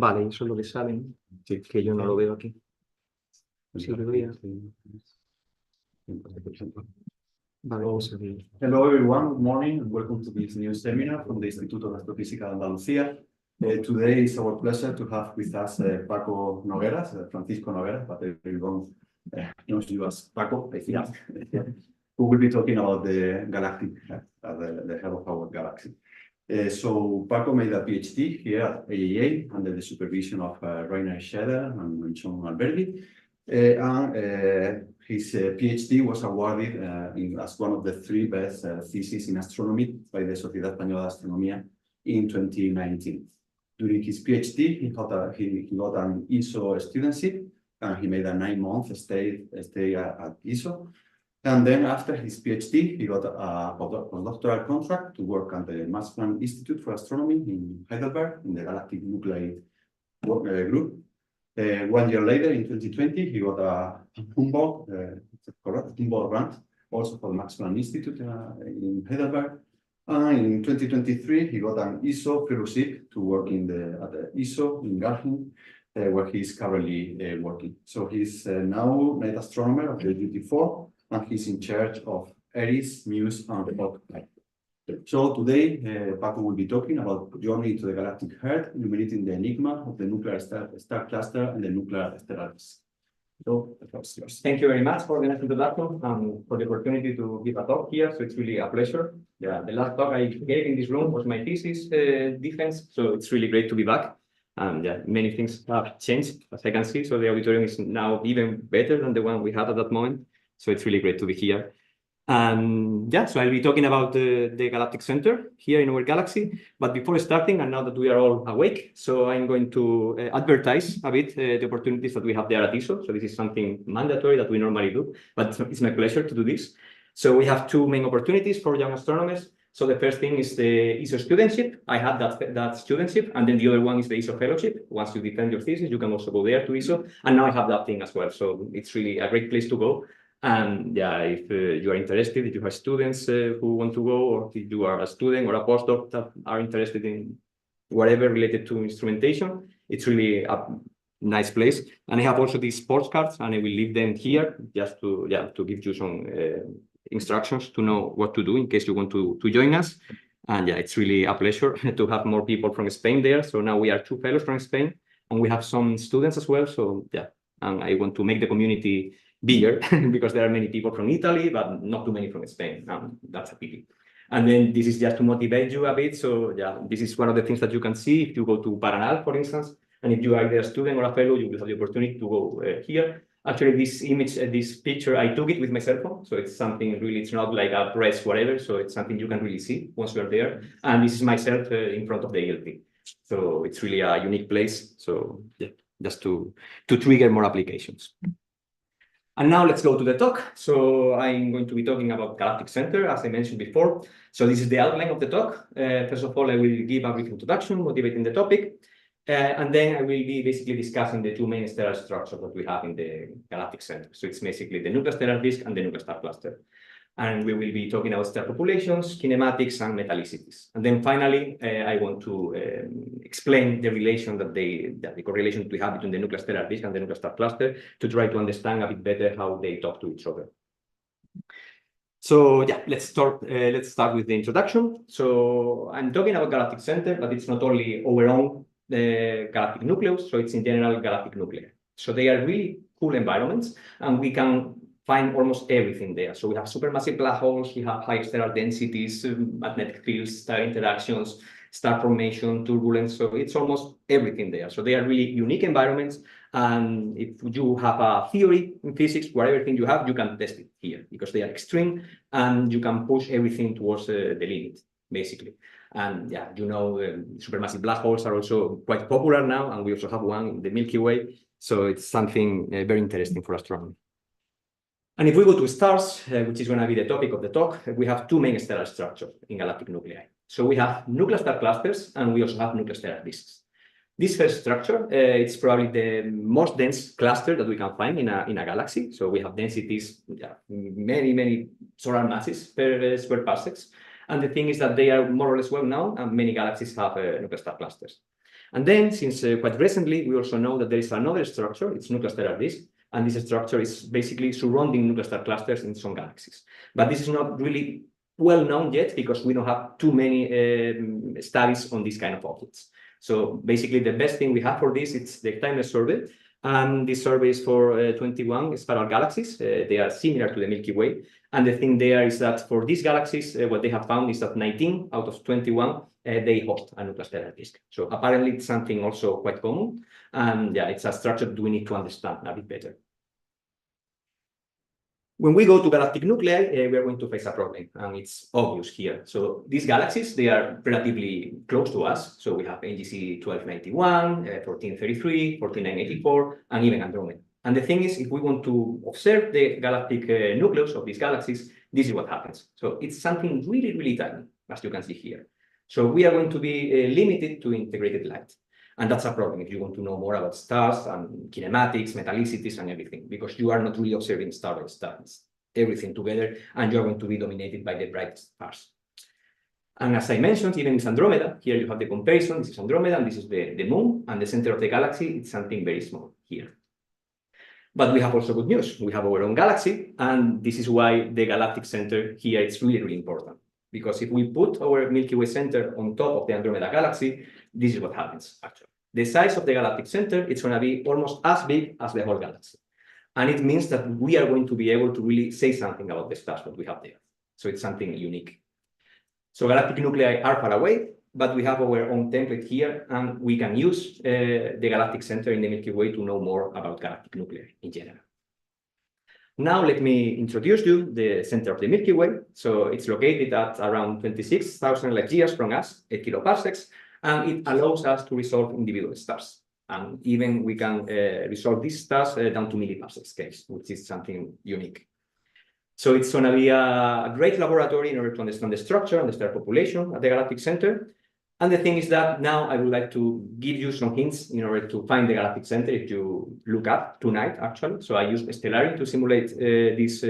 Vale, eso es lo que sale, sí, que yo no lo veo aquí. Sí, lo veía. Vale, Hello everyone, good morning and welcome to this new seminar from the Instituto de Astrophysica de Andalucía. Today it's our pleasure to have with us Paco Nogueras, Francisco Nogueras, but everyone knows you as Paco, I think, who will be talking about the galactic, the head of our galaxy. So Paco made a PhD here at AAA under the supervision of Rainer Scheder and Sean Alberti. His PhD was awarded as one of the 3 best theses in astronomy by the Sociedad Española de Astronomía in 2019. During his PhD, he got an ESO studentship, and he made a 9-month stay at ESO. And then after his PhD, he got a postdoctoral contract to work at the Max Planck Institute for Astronomy in Heidelberg in the Galactic Nuclei group. 1 year later, in 2020, he got a Humboldt grant, also for the Max Planck Institute in Heidelberg. And in 2023, he got an ESO fellowship to work at the ESO in Garching, where he is currently working. So he's now night astronomer of the UT4, and he's in charge of Eris, Muse, and Spotlight. So today, Paco will be talking about journey to the galactic heart, illuminating the enigma of the nuclear star cluster and the nuclear stellar disk. So the floor is yours. Thank you very much for the nice introduction and for the opportunity to give a talk here. So it's really a pleasure. Yeah, the last talk I gave in this room was my thesis defense. So it's really great to be back. And yeah, many things have changed, as I can see. So the auditorium is now even better than the one we had at that moment. So it's really great to be here. And yeah, so I'll be talking about the Galactic Center here in our galaxy. But before starting, and now that we are all awake, so I'm going to advertise a bit the opportunities that we have there at ESO. So this is something mandatory that we normally do, but it's my pleasure to do this. So we have 2 main opportunities for young astronomers. So the first thing is the ESO studentship. I had that studentship, and then the other one is the ESO fellowship. Once you defend your thesis, you can also go there to ESO. And now I have that thing as well. So it's really a great place to go. And yeah, if you are interested, if you have students who want to go, or if you are a student or a postdoc that are interested in whatever related to instrumentation, it's really a nice place. And I have also these sports cards, and I will leave them here just to give you some instructions to know what to do in case you want to join us. And yeah, it's really a pleasure to have more people from Spain there. So now we are 2 fellows from Spain, and we have some students as well. So yeah, and I want to make the community bigger because there are many people from Italy, but not too many from Spain. That's a pity. And then this is just to motivate you a bit. So yeah, this is one of the things that you can see if you go to Paranal, for instance. And if you are either a student or a fellow, you will have the opportunity to go here. Actually, this image, this picture, I took it with my cell phone. So it's something really, it's not like a press, whatever. So it's something you can really see once you're there. And this is myself in front of the ELP. So it's really a unique place. So yeah, just to trigger more applications. And now let's go to the talk. So I'm going to be talking about Galactic Center, as I mentioned before. So this is the outline of the talk. First of all, I will give a brief introduction, motivating the topic. And then I will be basically discussing the 2 main stellar structures that we have in the Galactic Center. So it's basically the nuclear stellar disk and the nuclear star cluster. And we will be talking about star populations, kinematics, and metallicities. And then finally, I want to explain the relation the correlation that we have between the nuclear stellar disk and the nuclear star cluster to try to understand a bit better how they talk to each other. So yeah, let's start with the introduction. So I'm talking about Galactic Center, but it's not only our own galactic nucleus, so it's in general galactic nuclei. So they are really cool environments, and we can find almost everything there. So we have supermassive black holes, we have high stellar densities, magnetic fields, star interactions, star formation, turbulence. So it's almost everything there. So they are really unique environments. And if you have a theory in physics, whatever thing you have, you can test it here because they are extreme and you can push everything towards the limit, basically. And yeah, supermassive black holes are also quite popular now. And we also have one in the Milky Way. So it's something very interesting for astronomy. And if we go to stars, which is going to be the topic of the talk, we have 2 main stellar structures in galactic nuclei. So we have nuclear star clusters, and we also have nuclear stellar disks. This first structure, it's probably the most dense cluster that we can find in a galaxy. So we have densities, many solar masses per square parsecs. And the thing is that they are more or less well known, and many galaxies have nuclear star clusters. And then, since quite recently, we also know that there is another structure, it's nuclear stellar disk, and this structure is basically surrounding nuclear star clusters in some galaxies. But this is not really well known yet because we don't have too many studies on these kind of objects. So basically, the best thing we have for this is the timeless survey. And this survey is for 21 spiral galaxies. They are similar to the Milky Way. And the thing there is that for these galaxies, what they have found is that 19 out of 21, they host a nuclear stellar disk. So apparently it's something also quite common. And yeah, it's a structure that we need to understand a bit better. When we go to galactic nuclei, we are going to face a problem, and it's obvious here. So these galaxies, they are relatively close to us. So we have NGC 1291, 1433, 14984, and even Andromeda. And the thing is, if we want to observe the galactic nucleus of these galaxies, this is what happens. So it's something really, really tiny, as you can see here. So we are going to be limited to integrated light. And that's a problem if you want to know more about stars and kinematics, metallicities, and everything, because you are not really observing star by star, everything together, and you're going to be dominated by the brightest stars. And as I mentioned, even with Andromeda, here you have the comparison. This is Andromeda, and this is the moon, and the center of the galaxy, it's something very small here. But we have also good news. We have our own galaxy, and this is why the galactic center here is really, really important. Because if we put our Milky Way center on top of the Andromeda galaxy, this is what happens, actually. The size of the galactic center, it's going to be almost as big as the whole galaxy. And it means that we are going to be able to really say something about the stars that we have there. So it's something unique. So galactic nuclei are far away, but we have our own template here, and we can use the galactic center in the Milky Way to know more about galactic nuclei in general. Now let me introduce you the center of the Milky Way. So it's located at around 26,000 light years from us, 8 kiloparsecs, and it allows us to resolve individual stars. And even we can resolve these stars down to milliparsec scales, which is something unique. So it's going to be a great laboratory in order to understand the structure and the star population at the galactic center. And the thing is that now I would like to give you some hints in order to find the galactic center if you look up tonight, actually. So I used Stellari to simulate this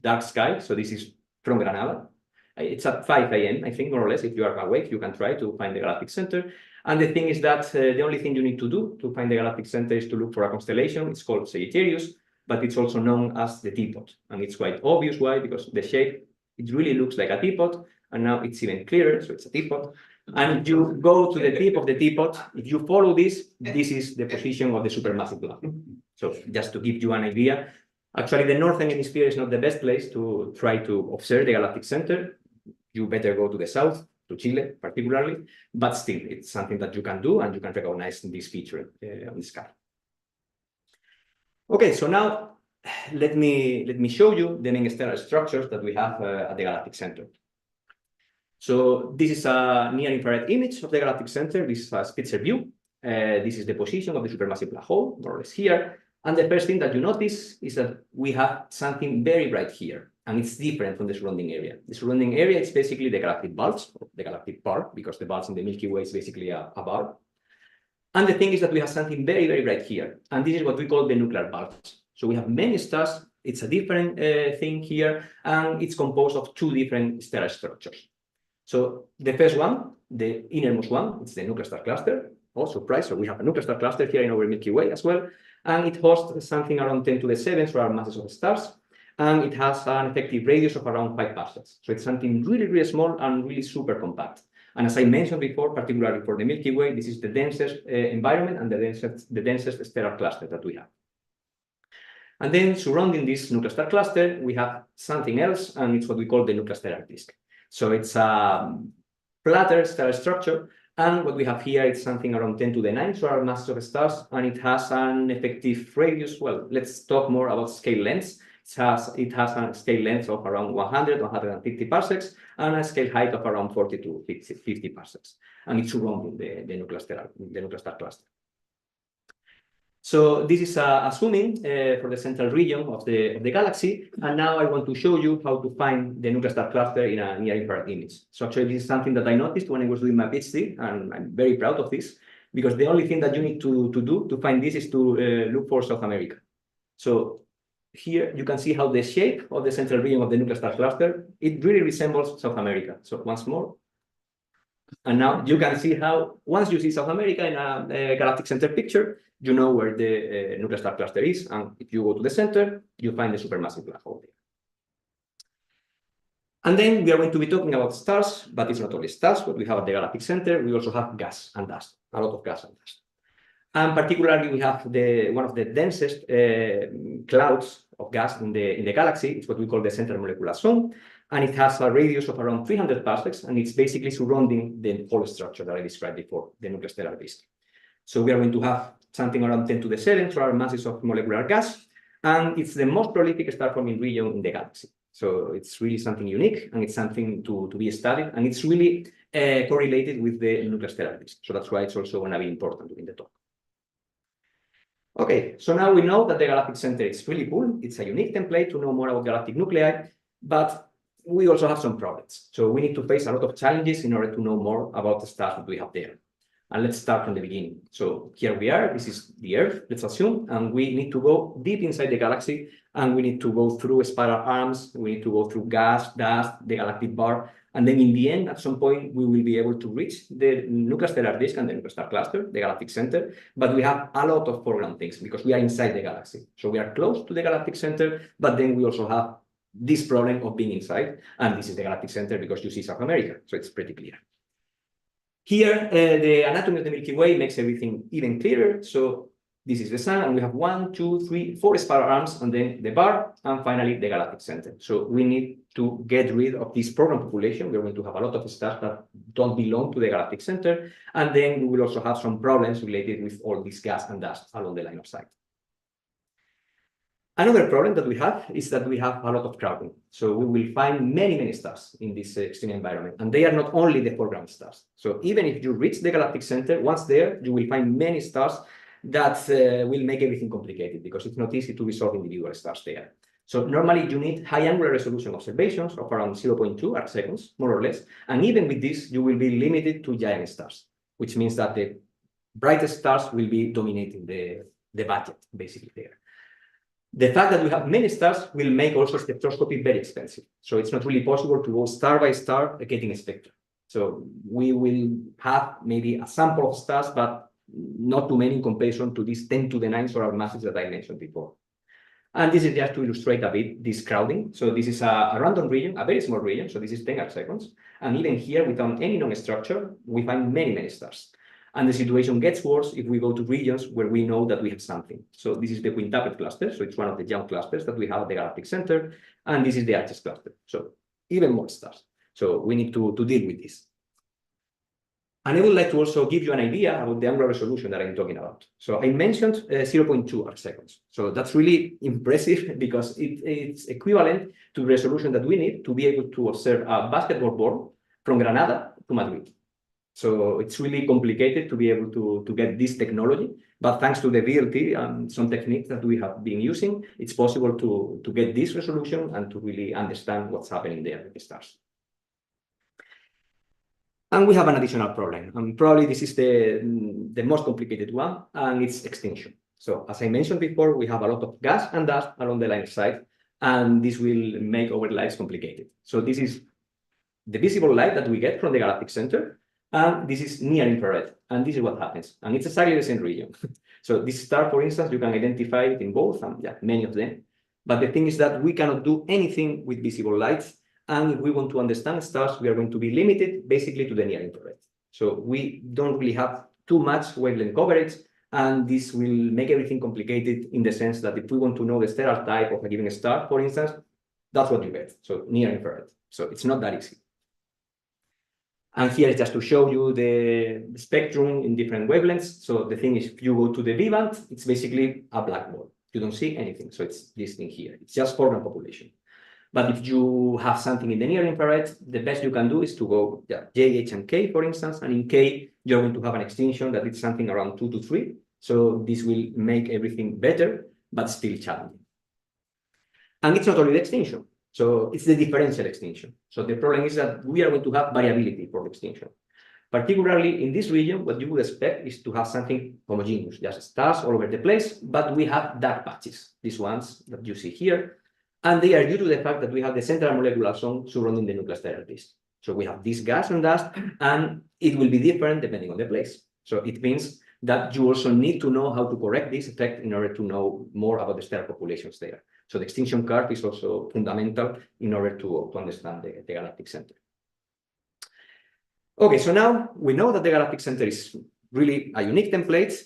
dark sky. So this is from Granada. It's at 5 a.m., I think, more or less. If you are awake, you can try to find the galactic center. And the thing is that the only thing you need to do to find the galactic center is to look for a constellation. It's called Sagittarius, but it's also known as the teapot. And it's quite obvious why, because the shape, it really looks like a teapot. And now it's even clearer, so it's a teapot. And if you go to the tip of the teapot, if you follow this, this is the position of the supermassive black hole. So just to give you an idea, actually the northern hemisphere is not the best place to try to observe the galactic center. You better go to the south, to Chile particularly, but still it's something that you can do and you can recognize this feature on the sky. Okay, so now let me show you the main stellar structures that we have at the galactic center. So this is a near-infrared image of the galactic center. This is a Spitzer view. This is the position of the supermassive black hole, more or less here. And the first thing that you notice is that we have something very bright here, and it's different from the surrounding area. The surrounding area is basically the galactic bulge, or the galactic bar, because the bulge in the Milky Way is basically a bar. And the thing is that we have something very, very bright here, and this is what we call the nuclear bulge. So we have many stars. It's a different thing here, and it's composed of two different stellar structures. So the first one, the innermost one, it's the nuclear star cluster. Oh, surprise, so we have a nuclear star cluster here in our Milky Way as well. And it hosts something around 10 to the 7 solar masses of stars. And it has an effective radius of around 5 parsecs. So it's something really, really small and really super compact. And as I mentioned before, particularly for the Milky Way, this is the densest environment and the densest stellar cluster that we have. And then surrounding this nuclear star cluster, we have something else, and it's what we call the nuclear stellar disk. So it's a flatter stellar structure, and what we have here is something around 10 to the 9 solar masses of stars, and it has an effective radius. Well, let's talk more about scale lengths. It has a scale length of around 100, 150 parsecs, and a scale height of around 40 to 50 parsecs. And it's surrounding the nuclear star cluster. So this is a zoom-in for the central region of the galaxy. And now I want to show you how to find the nuclear star cluster in a near-infrared image. So actually, this is something that I noticed when I was doing my PhD, and I'm very proud of this, because the only thing that you need to do to find this is to look for South America. So here you can see how the shape of the central region of the nuclear star cluster, it really resembles South America. So once more. And now you can see how, once you see South America in a galactic center picture, you know where the nuclear star cluster is. And if you go to the center, you find the supermassive black hole there. And then we are going to be talking about stars, but it's not only stars. What we have at the galactic center, we also have gas and dust, a lot of gas and dust. And particularly, we have one of the densest clouds of gas in the galaxy. It's what we call the central molecular zone. And it has a radius of around 300 parsecs, and it's basically surrounding the whole structure that I described before, the nuclear stellar disk. So we are going to have something around 10 to the 7 solar masses of molecular gas, and it's the most prolific star-forming region in the galaxy. So it's really something unique, and it's something to be studied, and it's really correlated with the nuclear stellar disk. So that's why it's also going to be important during the talk. Okay, so now we know that the galactic center is really cool. It's a unique template to know more about galactic nuclei, but we also have some problems. So we need to face a lot of challenges in order to know more about the stars that we have there. And let's start from the beginning. So here we are, this is the Earth, let's assume, and we need to go deep inside the galaxy, and we need to go through spiral arms, we need to go through gas, dust, the galactic bar, and then in the end, at some point, we will be able to reach the nuclear stellar disk and the nuclear star cluster, the galactic center, but we have a lot of foreground things because we are inside the galaxy. So we are close to the galactic center, but then we also have this problem of being inside, and this is the galactic center because you see South America, so it's pretty clear. Here, the anatomy of the Milky Way makes everything even clearer. So this is the sun, and we have 1, 2, 3, 4 spiral arms, and then the bar, and finally the galactic center. So we need to get rid of this program population. We're going to have a lot of stars that don't belong to the galactic center, and then we will also have some problems related with all this gas and dust along the line of sight. Another problem that we have is that we have a lot of crowding. So we will find many stars in this extreme environment, and they are not only the foreground stars. So even if you reach the galactic center, once there, you will find many stars that will make everything complicated because it's not easy to resolve individual stars there. So normally you need high angular resolution observations of around 0.2 arc seconds, more or less. And even with this, you will be limited to giant stars, which means that the brightest stars will be dominating the budget, basically there. The fact that we have many stars will make also spectroscopy very expensive. So it's not really possible to go star by star getting a spectrum. So we will have maybe a sample of stars, but not too many in comparison to these 10 to the 9 solar masses that I mentioned before. And this is just to illustrate a bit this crowding. So this is a random region, a very small region. So this is 10 arc seconds. And even here, without any known structure, we find many stars. And the situation gets worse if we go to regions where we know that we have something. So this is the quintuplet cluster. So it's one of the young clusters that we have at the galactic center. And this is the Arches cluster. So even more stars. So we need to deal with this. And I would like to also give you an idea about the angular resolution that I'm talking about. So I mentioned 0.2 arc seconds. So that's really impressive because it's equivalent to the resolution that we need to be able to observe a basketball ball from Granada to Madrid. So it's really complicated to be able to get this technology, but thanks to the VLT and some techniques that we have been using, it's possible to get this resolution and to really understand what's happening there with the stars. And we have an additional problem, and probably this is the most complicated one, and it's extinction. So as I mentioned before, we have a lot of gas and dust along the line of sight, and this will make our lives complicated. So this is the visible light that we get from the galactic center, and this is near infrared, and this is what happens. And it's exactly the same region. So this star, for instance, you can identify it in both, and yeah, many of them. But the thing is that we cannot do anything with visible lights. And if we want to understand stars, we are going to be limited basically to the near infrared. So we don't really have too much wavelength coverage, and this will make everything complicated in the sense that if we want to know the stellar type of a given star, for instance, that's what you get. So near infrared. So it's not that easy. And here is just to show you the spectrum in different wavelengths. So the thing is, if you go to the V band, it's basically a black ball. You don't see anything. So it's this thing here. It's just foreground population. But if you have something in the near infrared, the best you can do is to go J, H, and K, for instance. And in K, you're going to have an extinction that is something around 2 to 3. So this will make everything better, but still challenging. And it's not only the extinction. So it's the differential extinction. So the problem is that we are going to have variability for the extinction. Particularly in this region, what you would expect is to have something homogeneous, just stars all over the place, but we have dark patches, these ones that you see here. And they are due to the fact that we have the central molecular zone surrounding the nuclear stellar disk. So we have this gas and dust, and it will be different depending on the place. So it means that you also need to know how to correct this effect in order to know more about the stellar populations there. So the extinction curve is also fundamental in order to understand the galactic center. Okay, so now we know that the galactic center is really a unique template.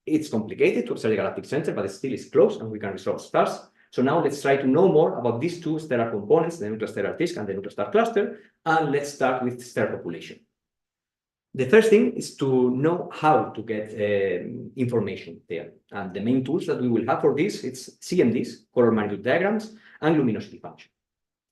It's complicated to observe the galactic center, but it still is close and we can resolve stars. So now let's try to know more about these two stellar components, the nuclear disk and the nuclear star cluster, and let's start with stellar population. The first thing is to know how to get information there. And the main tools that we will have for this, it's CMDs, color magnitude diagrams, and luminosity function.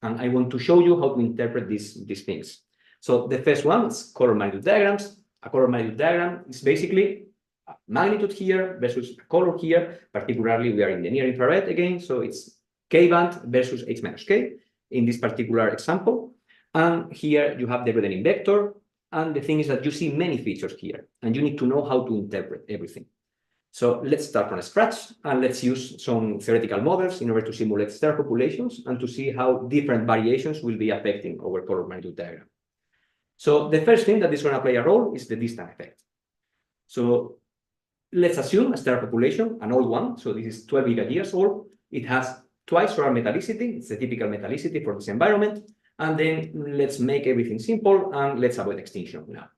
And I want to show you how to interpret these things. So the first one is color magnitude diagrams. A color magnitude diagram is basically a magnitude here versus a color here. Particularly, we are in the near infrared again, so it's K band versus H minus K in this particular example. And here you have the reddening vector. And the thing is that you see many features here, and you need to know how to interpret everything. So let's start from scratch, and let's use some theoretical models in order to simulate stellar populations and to see how different variations will be affecting our color magnitude diagram. So the first thing that is going to play a role is the distance effect. So let's assume a stellar population, an old one, so this is 12 gigayears old. It has twice solar metallicity. It's the typical metallicity for this environment. And then let's make everything simple and let's avoid extinction now.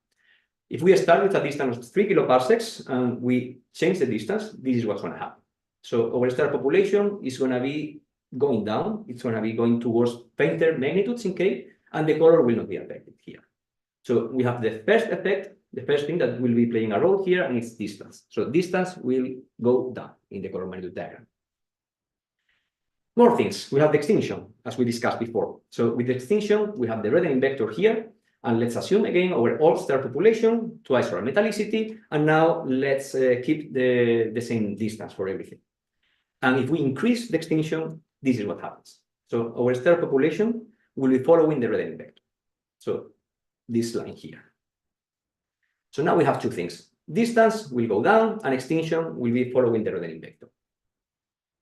If we start with a distance of 3 kiloparsecs and we change the distance, this is what's going to happen. So our stellar population is going to be going down. It's going to be going towards fainter magnitudes in K, and the color will not be affected here. So we have the first effect, the first thing that will be playing a role here, and it's distance. So distance will go down in the color magnitude diagram. More things. We have the extinction, as we discussed before. So with the extinction, we have the reddening vector here. And let's assume again our old stellar population, twice our metallicity. And now let's keep the same distance for everything. And if we increase the extinction, this is what happens. So our stellar population will be following the reddening vector. So this line here. So now we have two things. Distance will go down and extinction will be following the reddening vector.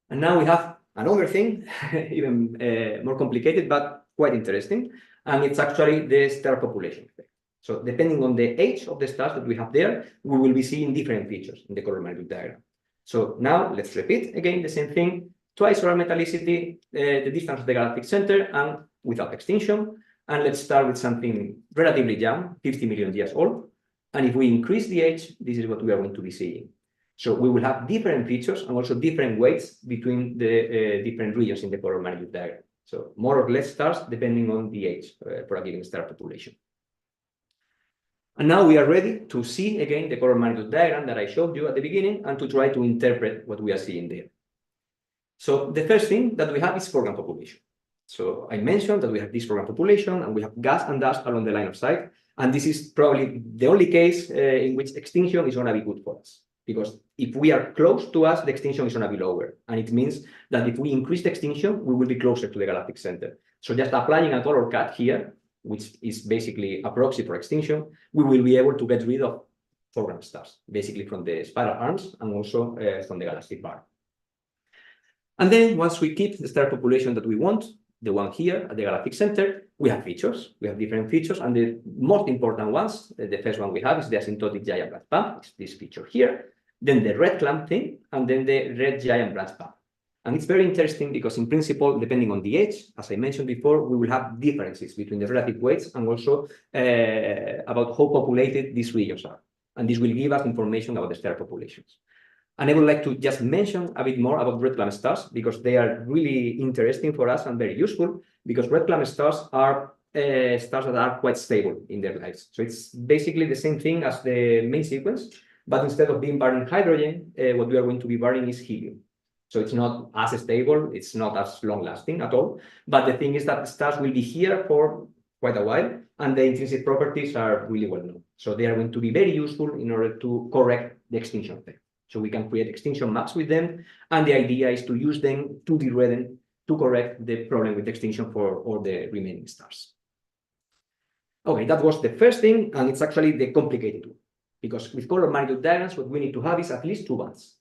And now we have another thing, even more complicated, but quite interesting, and it's actually the star population effect. So depending on the age of the stars that we have there, we will be seeing different features in the color magnitude diagram. So now let's repeat again the same thing. Twice solar metallicity, the distance of the galactic center, and without extinction. And let's start with something relatively young, 50 million years old. And if we increase the age, this is what we are going to be seeing. So we will have different features and also different weights between the different regions in the color magnitude diagram. So more or less stars depending on the age for a given star population. And now we are ready to see again the color magnitude diagram that I showed you at the beginning and to try to interpret what we are seeing there. So the first thing that we have is foreground population. So I mentioned that we have this foreground population and we have gas and dust along the line of sight. And this is probably the only case in which extinction is going to be good for us. Because if we are close to us, the extinction is going to be lower. And it means that if we increase the extinction, we will be closer to the galactic center. So just applying a color cut here, which is basically a proxy for extinction, we will be able to get rid of foreground stars, basically from the spiral arms and also from the galactic bar. And then once we keep the star population that we want, the one here at the galactic center, we have features. We have different features. And the most important ones, the first one we have is the asymptotic giant branch bump, it's this feature here. Then the red clamp thing, and then the red giant branch bump. And it's very interesting because in principle, depending on the age, as I mentioned before, we will have differences between the relative weights and also about how populated these regions are. And this will give us information about the stellar populations. And I would like to just mention a bit more about red clamp stars because they are really interesting for us and very useful because red clamp stars are stars that are quite stable in their lives. So it's basically the same thing as the main sequence, but instead of being burning hydrogen, what we are going to be burning is helium. So it's not as stable, it's not as long-lasting at all. But the thing is that the stars will be here for quite a while, and the intrinsic properties are really well known. So they are going to be very useful in order to correct the extinction effect. So we can create extinction maps with them, and the idea is to use them to de-redden to correct the problem with extinction for all the remaining stars. Okay, that was the first thing, and it's actually the complicated one. Because with color magnitude diagrams, what we need to have is at least two bands.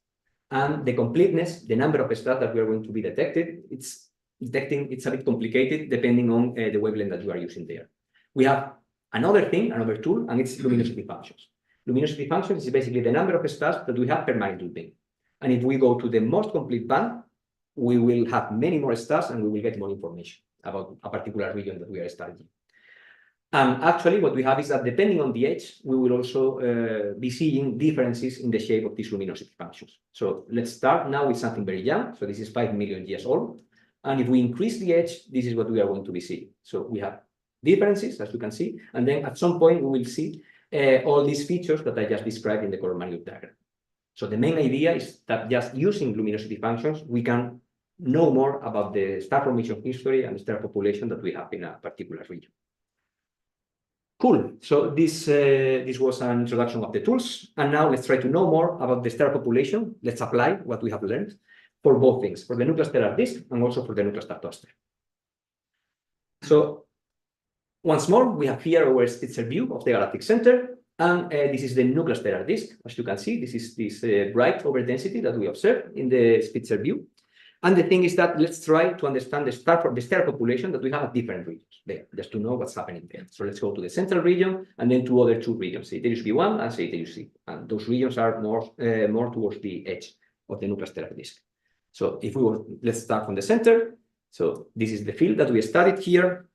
And the completeness, the number of stars that we are going to be detecting, it's a bit complicated depending on the wavelength that you are using there. we have another thing, another tool, and it's luminosity functions. Luminosity functions is basically the number of stars that we have per magnitude bin. And if we go to the most complete band, we will have many more stars and we will get more information about a particular region that we are studying. And actually, what we have is that depending on the age, we will also be seeing differences in the shape of these luminosity functions. So let's start now with something very young. So this is 5 million years old. And if we increase the age, this is what we are going to be seeing. So we have differences, as you can see. And then at some point, we will see all these features that I just described in the color magnitude diagram. So the main idea is that just using luminosity functions, we can know more about the star formation history and star population that we have in a particular region. Cool. So this was an introduction of the tools. And now let's try to know more about the star population. Let's apply what we have learned for both things, for the nuclear stellar disk and also for the nuclear star cluster. So once more, we have here our Spitzer view of the galactic center. And this is the nuclear stellar disk. As you can see, this is this bright overdensity that we observe in the Spitzer view. And the thing is that let's try to understand the star population that we have at different regions there, just to know what's happening there. So let's go to the central region and then to other two regions, Ceteris B1 and Ceteris C. And those regions are more towards the edge of the nuclear stellar disk. So if we were, let's start from the center. So this is the field that we studied here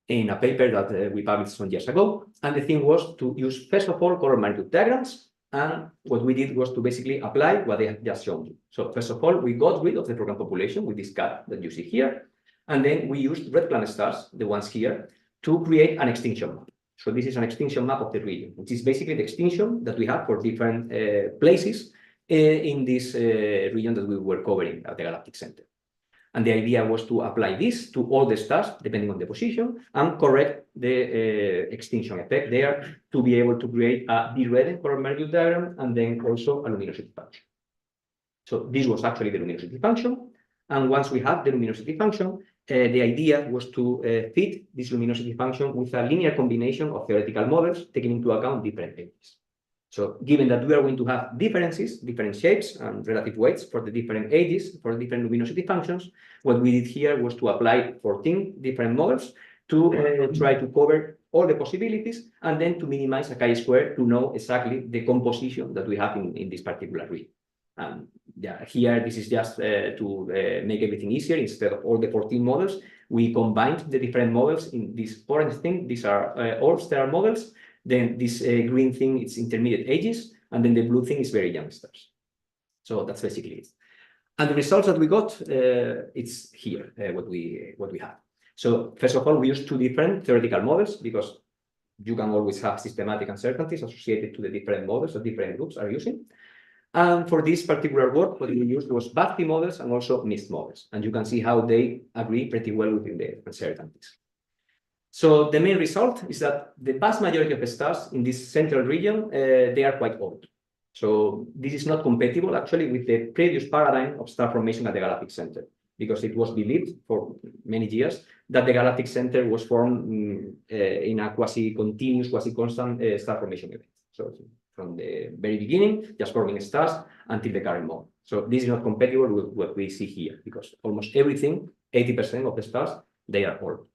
in a paper that we published some years ago. And the thing was to use, first of all, color magnitude diagrams. And what we did was to basically apply what they have just shown you. So first of all, we got rid of the program population with this cut that you see here. And then we used red planet stars, the ones here, to create an extinction map. So this is an extinction map of the region, which is basically the extinction that we have for different places in this region that we were covering at the galactic center. And the idea was to apply this to all the stars, depending on the position, and correct the extinction effect there to be able to create a de-redden color magnitude diagram and then also a luminosity function. So this was actually the luminosity function. And once we had the luminosity function, the idea was to fit this luminosity function with a linear combination of theoretical models, taking into account different ages. So given that we are going to have differences, different shapes and relative weights for the different ages, for the different luminosity functions, what we did here was to apply 14 different models to try to cover all the possibilities and then to minimize a chi-square to know exactly the composition that we have in this particular region. Yeah, here, this is just to make everything easier. Instead of all the 14 models, we combined the different models in this orange thing. These are all stellar models. Then this green thing is intermediate ages, and then the blue thing is very young stars. So that's basically it. And the results that we got, it's here, what we have. So first of all, we used two different theoretical models because you can always have systematic uncertainties associated to the different models that different groups are using. And for this particular work, what we used was Bhaskhi models and also mixed models. And you can see how they agree pretty well within the uncertainties. So the main result is that the vast majority of the stars in this central region, they are quite old. So this is not compatible actually with the previous paradigm of star formation at the galactic center, because it was believed for many years that the galactic center was formed in a quasi-continuous, quasi-constant star formation event. So from the very beginning, just forming stars until the current moment. So this is not compatible with what we see here, because almost everything, 80% of the stars, they are old.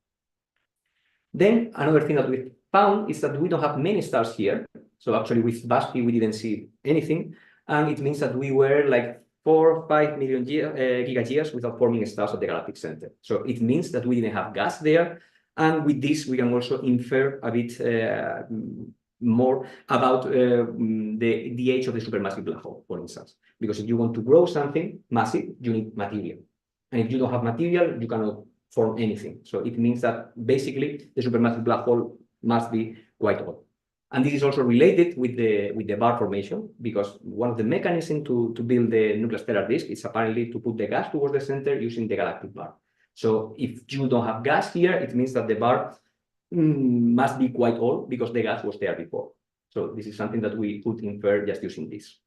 Then another thing that we found is that we don't have many stars here. So actually with Bhaskhi, we didn't see anything. And it means that we were like 4 or 5 million gigayears without forming stars at the galactic center. So it means that we didn't have gas there. And with this, we can also infer a bit more about the age of the supermassive black hole, for instance. Because if you want to grow something massive, you need material. And if you don't have material, you cannot form anything. So it means that basically the supermassive black hole must be quite old. And this is also related with the bar formation, because one of the mechanisms to build the nuclear stellar disk is apparently to put the gas towards the center using the galactic bar. So if you don't have gas here, it means that the bar must be quite old because the gas was there before. So this is something that we could infer just using this.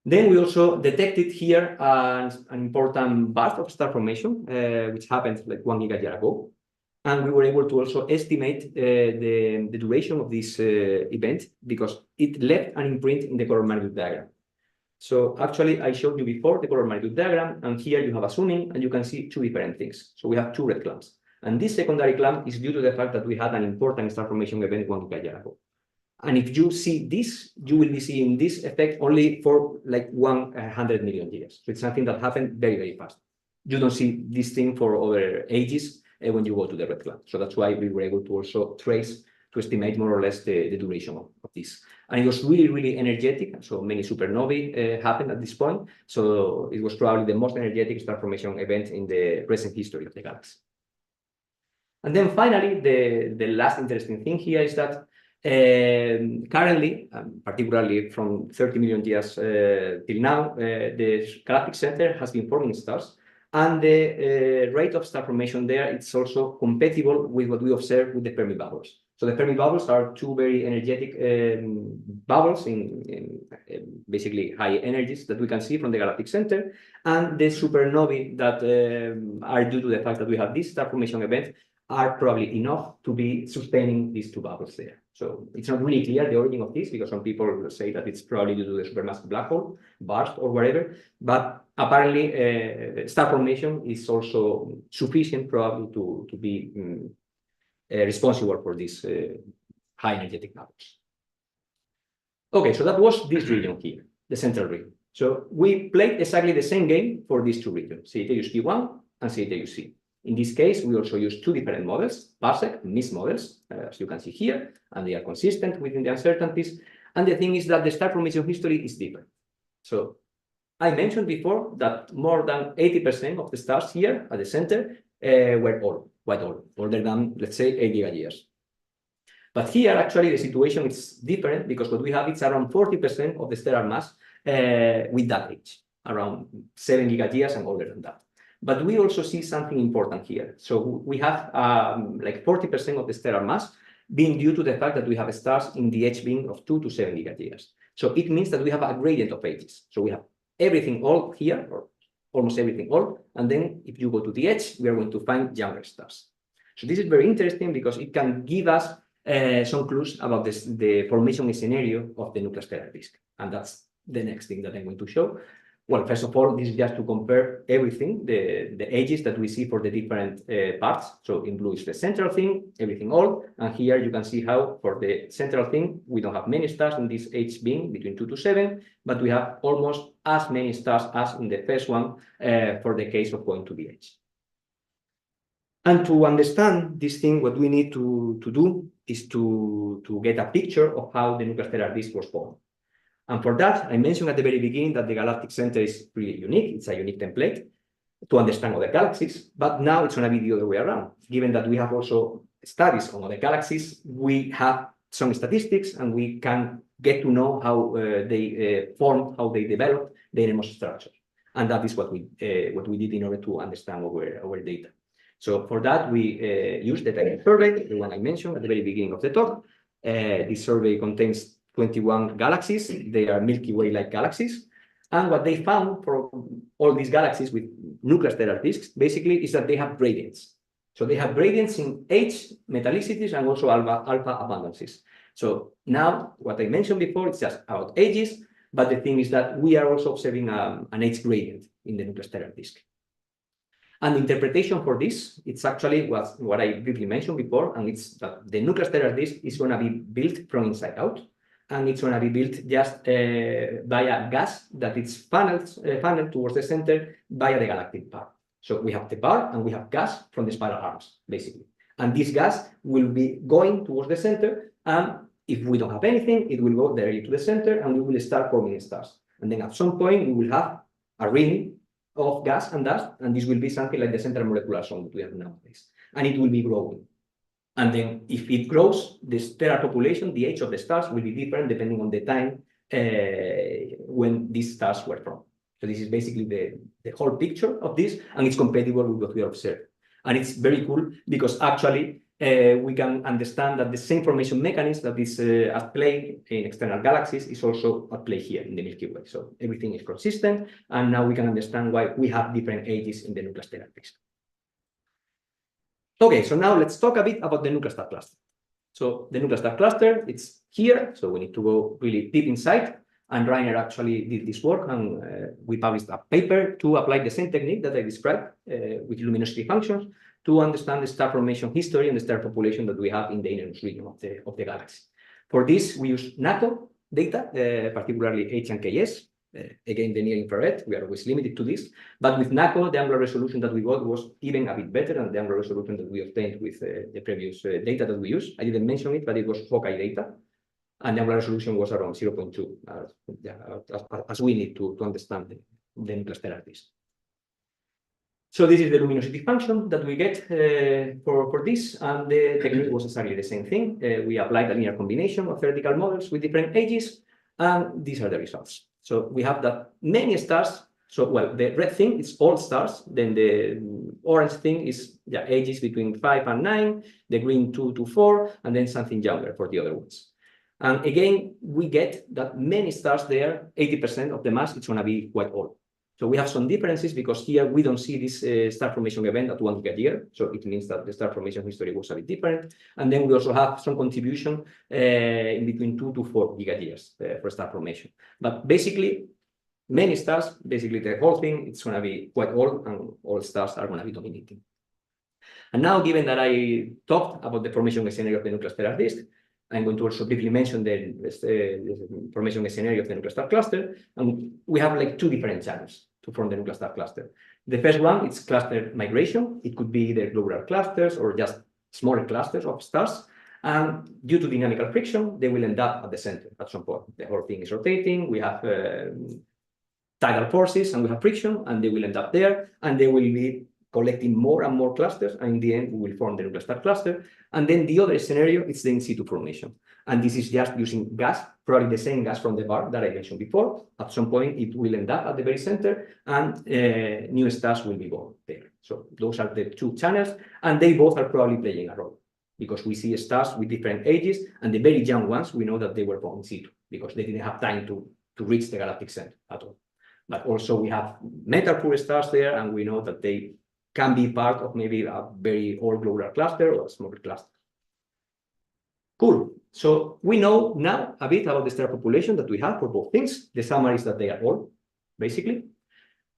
Then we also detected here an important burst of star formation, which happened like 1 gigayear ago. And we were able to also estimate the duration of this event because it left an imprint in the color magnitude diagram. So actually, I showed you before the color magnitude diagram, and here you have a zooming, and you can see two different things. So we have two red clumps. And this secondary clump is due to the fact that we had an important star formation event 1 gigayear ago. And if you see this, you will be seeing this effect only for like 100 million years. So it's something that happened very, very fast. You don't see this thing for other ages when you go to the red clump. So that's why we were able to also trace, to estimate more or less the duration of this. And it was really, really energetic. So many supernovae happened at this point. So it was probably the most energetic star formation event in the recent history of the galaxy. And then finally, the last interesting thing here is that currently, particularly from 30 million years till now, the galactic center has been forming stars, and the rate of star formation there is also compatible with what we observe with the Fermi bubbles. So the Fermi bubbles are two very energetic bubbles in basically high energies that we can see from the galactic center, and the supernovae that are due to the fact that we have this star formation event are probably enough to be sustaining these two bubbles there. So it's not really clear the origin of this, because some people say that it's probably due to the supermassive black hole burst or whatever, but apparently star formation is also sufficient probably to be responsible for these high energetic bubbles. Okay, so that was this region here, the central region. So we played exactly the same game for these two regions, Ceteus P1 and Ceteus C. In this case, we also use two different models, parsec and mixed models, as you can see here, and they are consistent within the uncertainties. And the thing is that the star formation history is different. So I mentioned before that more than 80% of the stars here at the center were old, quite old, older than, let's say, 8 gigayears. But here, actually, the situation is different, because what we have is around 40% of the stellar mass with that age, around 7 gigayears and older than that. But we also see something important here. So we have like 40% of the stellar mass being due to the fact that we have stars in the age being of 2 to 7 gigayears. So it means that we have a gradient of ages. So we have everything old here, or almost everything old. And then if you go to the edge, we are going to find younger stars. So this is very interesting, because it can give us some clues about the formation scenario of the nuclear stellar disk. And that's the next thing that I'm going to show. Well, first of all, this is just to compare everything, the ages that we see for the different parts. So in blue is the central thing, everything old. And here you can see how for the central thing, we don't have many stars in this age being between 2 to 7, but we have almost as many stars as in the first one for the case of going to the edge. And to understand this thing, what we need to do is to get a picture of how the nuclear stellar disk was formed. And for that, I mentioned at the very beginning that the galactic center is really unique. It's a unique template to understand other galaxies, but now it's going to be the other way around. Given that we have also studies on other galaxies, we have some statistics, and we can get to know how they formed, how they developed the innermost structure. And that is what we did in order to understand our data. So for that, we used the Tiny survey, the one I mentioned at the very beginning of the talk. This survey contains 21 galaxies. They are Milky Way-like galaxies. And what they found for all these galaxies with nuclear stellar disks, basically, is that they have gradients. So they have gradients in age, metallicities, and also alpha abundances. So now, what I mentioned before, it's just about ages, but the thing is that we are also observing an age gradient in the nuclear stellar disk. And the interpretation for this, it's actually what I briefly mentioned before, and it's that the nuclear stellar disk is going to be built from inside out. And it's going to be built just via gas that is funneled towards the center via the galactic part. So we have the bar and we have gas from the spiral arms, basically. And this gas will be going towards the center. And if we don't have anything, it will go directly to the center, and we will start forming stars. And then at some point, we will have a ring of gas and dust, and this will be something like the central molecular zone that we have nowadays. And it will be growing. And then if it grows, the stellar population, the age of the stars will be different depending on the time when these stars were formed. So this is basically the whole picture of this, and it's compatible with what we observe. And it's very cool because actually we can understand that the same formation mechanism that is at play in external galaxies is also at play here in the Milky Way. So everything is consistent, and now we can understand why we have different ages in the nuclear stellar disk. Okay, so now let's talk a bit about the nuclear star cluster. So the nuclear star cluster, it's here. So we need to go really deep inside. And Rainer actually did this work, and we published a paper to apply the same technique that I described with luminosity functions to understand the star formation history and the star population that we have in the innermost region of the galaxy. For this, we use NACO data, particularly H and KS. Again, the near infrared, we are always limited to this. But with NACO, the angular resolution that we got was even a bit better than the angular resolution that we obtained with the previous data that we used. I didn't mention it, but it was Hawkeye data. And the angular resolution was around 0.2, as we need to understand the nuclear stellar disk. So this is the luminosity function that we get for this, and the technique was exactly the same thing. We applied a linear combination of theoretical models with different ages, and these are the results. So we have that many stars. So, well, the red thing is all stars. Then the orange thing is ages between 5 and 9, the green 2 to 4, and then something younger for the other ones. And again, we get that many stars there, 80% of the mass, it's going to be quite old. So we have some differences because here we don't see this star formation event at 1 gigayear. So it means that the star formation history was a bit different. And then we also have some contribution in between 2 to 4 gigayears for star formation. But basically, many stars, basically the whole thing, it's going to be quite old, and all stars are going to be dominating. And now, given that I talked about the formation scenario of the nuclear stellar disk, I'm going to also briefly mention the formation scenario of the nuclear star cluster. And we have like 2 different channels to form the nuclear star cluster. The first one is cluster migration. It could be either globular clusters or just smaller clusters of stars. And due to dynamical friction, they will end up at the center at some point. The whole thing is rotating. We have tidal forces and we have friction, and they will end up there, and they will be collecting more and more clusters, and in the end, we will form the nuclear star cluster. And then the other scenario is the in situ formation. And this is just using gas, probably the same gas from the bar that I mentioned before. At some point, it will end up at the very center, and new stars will be born there. So those are the 2 channels, and they both are probably playing a role, because we see stars with different ages, and the very young ones, we know that they were born in situ, because they didn't have time to reach the galactic center at all. But also we have metal-poor stars there, and we know that they can be part of maybe a very old globular cluster or a smaller cluster. Cool. So we know now a bit about the star population that we have for both things. The summary is that they are all, basically.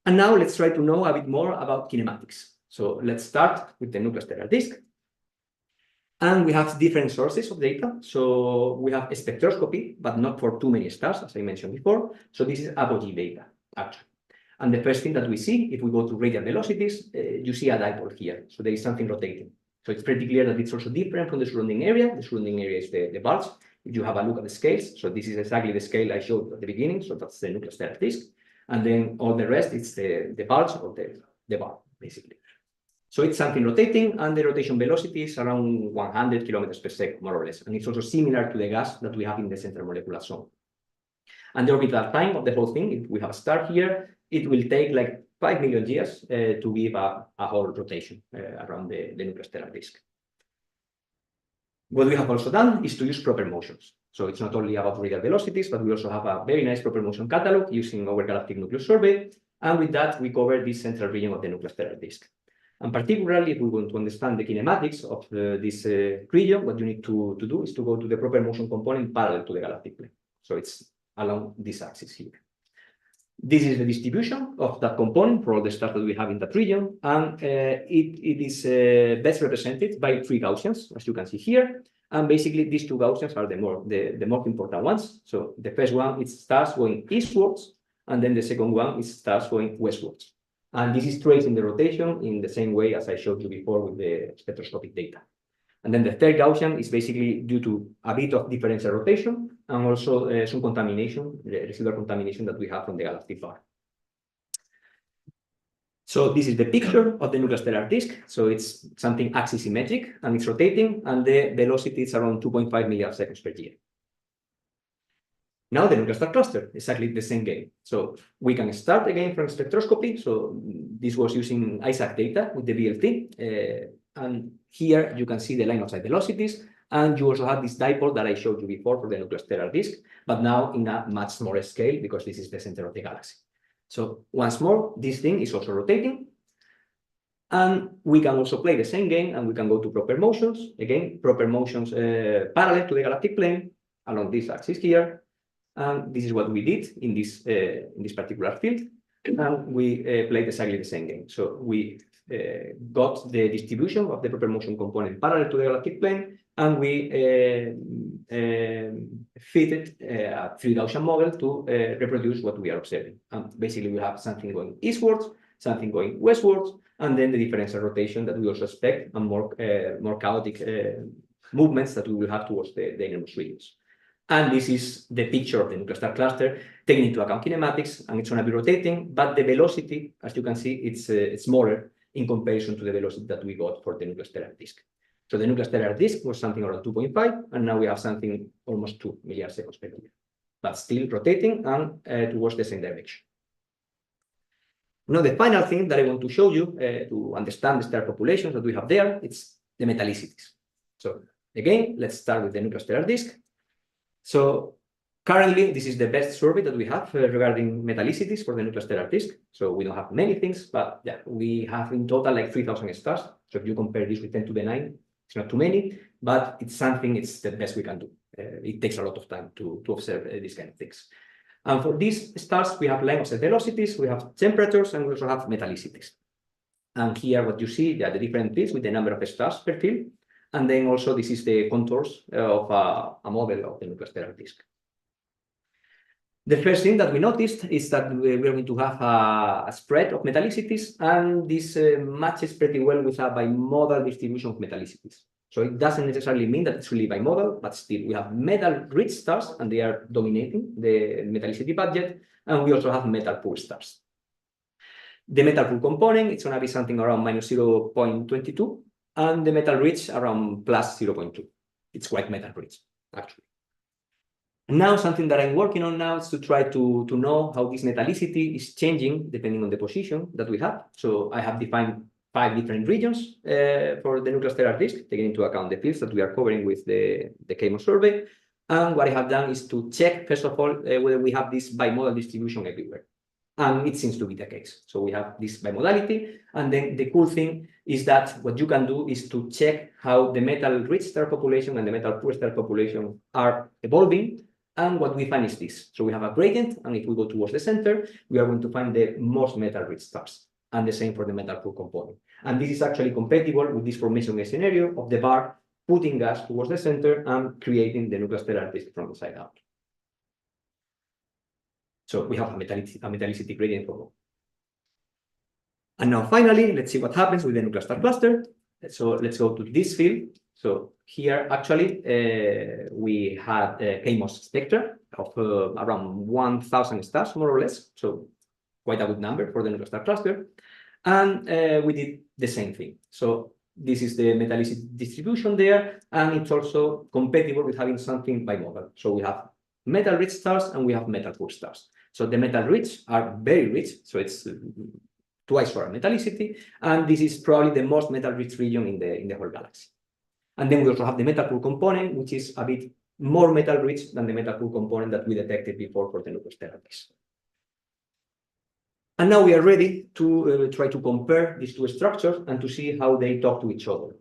And now let's try to know a bit more about kinematics. So let's start with the nuclear stellar disk. And we have different sources of data. So we have spectroscopy, but not for too many stars, as I mentioned before. So this is apogee data, actually. And the first thing that we see, if we go to radial velocities, you see a dipole here. So there is something rotating. So it's pretty clear that it's also different from the surrounding area. The surrounding area is the bulge. If you have a look at the scales, so this is exactly the scale I showed at the beginning. So that's the nuclear stellar disk. And then all the rest, it's the bulge or the bar, basically. So it's something rotating, and the rotation velocity is around 100 kilometers per second, more or less. And it's also similar to the gas that we have in the central molecular zone. And the orbital time of the whole thing, if we have a star here, it will take like 5 million years to give a whole rotation around the nuclear stellar disk. What we have also done is to use proper motions. So it's not only about radial velocities, but we also have a very nice proper motion catalog using our galactic nucleus survey. And with that, we cover this central region of the nuclear stellar disk. And particularly, if we want to understand the kinematics of this region, what you need to do is to go to the proper motion component parallel to the galactic plane. So it's along this axis here. This is the distribution of that component for all the stars that we have in that region, and it is best represented by 3 Gaussians, as you can see here. And basically, these 2 Gaussians are the most important ones. So the first one is stars going eastwards, and then the second one is stars going westwards. And this is tracing the rotation in the same way as I showed you before with the spectroscopic data. And then the third Gaussian is basically due to a bit of differential rotation and also some contamination, residual contamination that we have from the galactic bar. So this is the picture of the nuclear stellar disk. So it's something axisymmetric, and it's rotating, and the velocity is around 2.5 milliseconds per year. Now the nuclear star cluster, exactly the same game. So we can start again from spectroscopy. So this was using ISAC data with the VLT. And here you can see the line of sight velocities. And you also have this dipole that I showed you before for the nuclear stellar disk, but now in a much smaller scale because this is the center of the galaxy. So once more, this thing is also rotating. And we can also play the same game, and we can go to proper motions. Again, proper motions parallel to the galactic plane along this axis here. And this is what we did in this particular field. And we played exactly the same game. So we got the distribution of the proper motion component parallel to the galactic plane, and we fitted a 3,000 model to reproduce what we are observing. And basically, we have something going eastwards, something going westwards, and then the differential rotation that we also expect, and more chaotic movements that we will have towards the innermost regions. And this is the picture of the nuclear star cluster, taking into account kinematics, and it's going to be rotating, but the velocity, as you can see, it's smaller in comparison to the velocity that we got for the nuclear stellar disk. So the nuclear stellar disk was something around 2.5, and now we have something almost 2 milliard seconds per year, but still rotating and towards the same direction. Now, the final thing that I want to show you to understand the stellar populations that we have there, it's the metallicities. So again, let's start with the nuclear stellar disk. So currently, this is the best survey that we have regarding metallicities for the nuclear stellar disk. So we don't have many things, but yeah, we have in total like 3,000 stars. So if you compare this with 10 to the 9, it's not too many, but it's something, it's the best we can do. It takes a lot of time to observe these kind of things. And for these stars, we have line of sight velocities, we have temperatures, and we also have metallicities. And here what you see, the different fields with the number of stars per field. And then also this is the contours of a model of the nuclear stellar disk. The first thing that we noticed is that we are going to have a spread of metallicities, and this matches pretty well with a bimodal distribution of metallicities. So it doesn't necessarily mean that it's really bimodal, but still we have metal-rich stars, and they are dominating the metallicity budget, and we also have metal-poor stars. The metal-poor component, it's going to be something around minus 0.22, and the metal-rich around plus 0.2. It's quite metal-rich, actually. Now, something that I'm working on now is to try to know how this metallicity is changing depending on the position that we have. So I have defined 5 different regions for the nuclear stellar disk, taking into account the fields that we are covering with the KMO survey. And what I have done is to check, first of all, whether we have this bimodal distribution everywhere. And it seems to be the case. So we have this bimodality. And then the cool thing is that what you can do is to check how the metal-rich star population and the metal-poor star population are evolving. And what we find is this. So we have a gradient, and if we go towards the center, we are going to find the most metal-rich stars, and the same for the metal-poor component. And this is actually compatible with this formation scenario of the bar putting gas towards the center and creating the nuclear stellar disk from the side out. So we have a metallicity gradient for both. And now finally, let's see what happens with the nuclear star cluster. So let's go to this field. So here, actually, we had a KMOS spectra of around 1,000 stars, more or less. So quite a good number for the nuclear star cluster. And we did the same thing. So this is the metallicity distribution there, and it's also compatible with having something bimodal. So we have metal-rich stars and we have metal-poor stars. So the metal-rich are very rich, so it's twice for our metallicity, and this is probably the most metal-rich region in the whole galaxy. And then we also have the metal-poor component, which is a bit more metal-rich than the metal-poor component that we detected before for the nuclear stellar disk. And now we are ready to try to compare these two structures and to see how they talk to each other.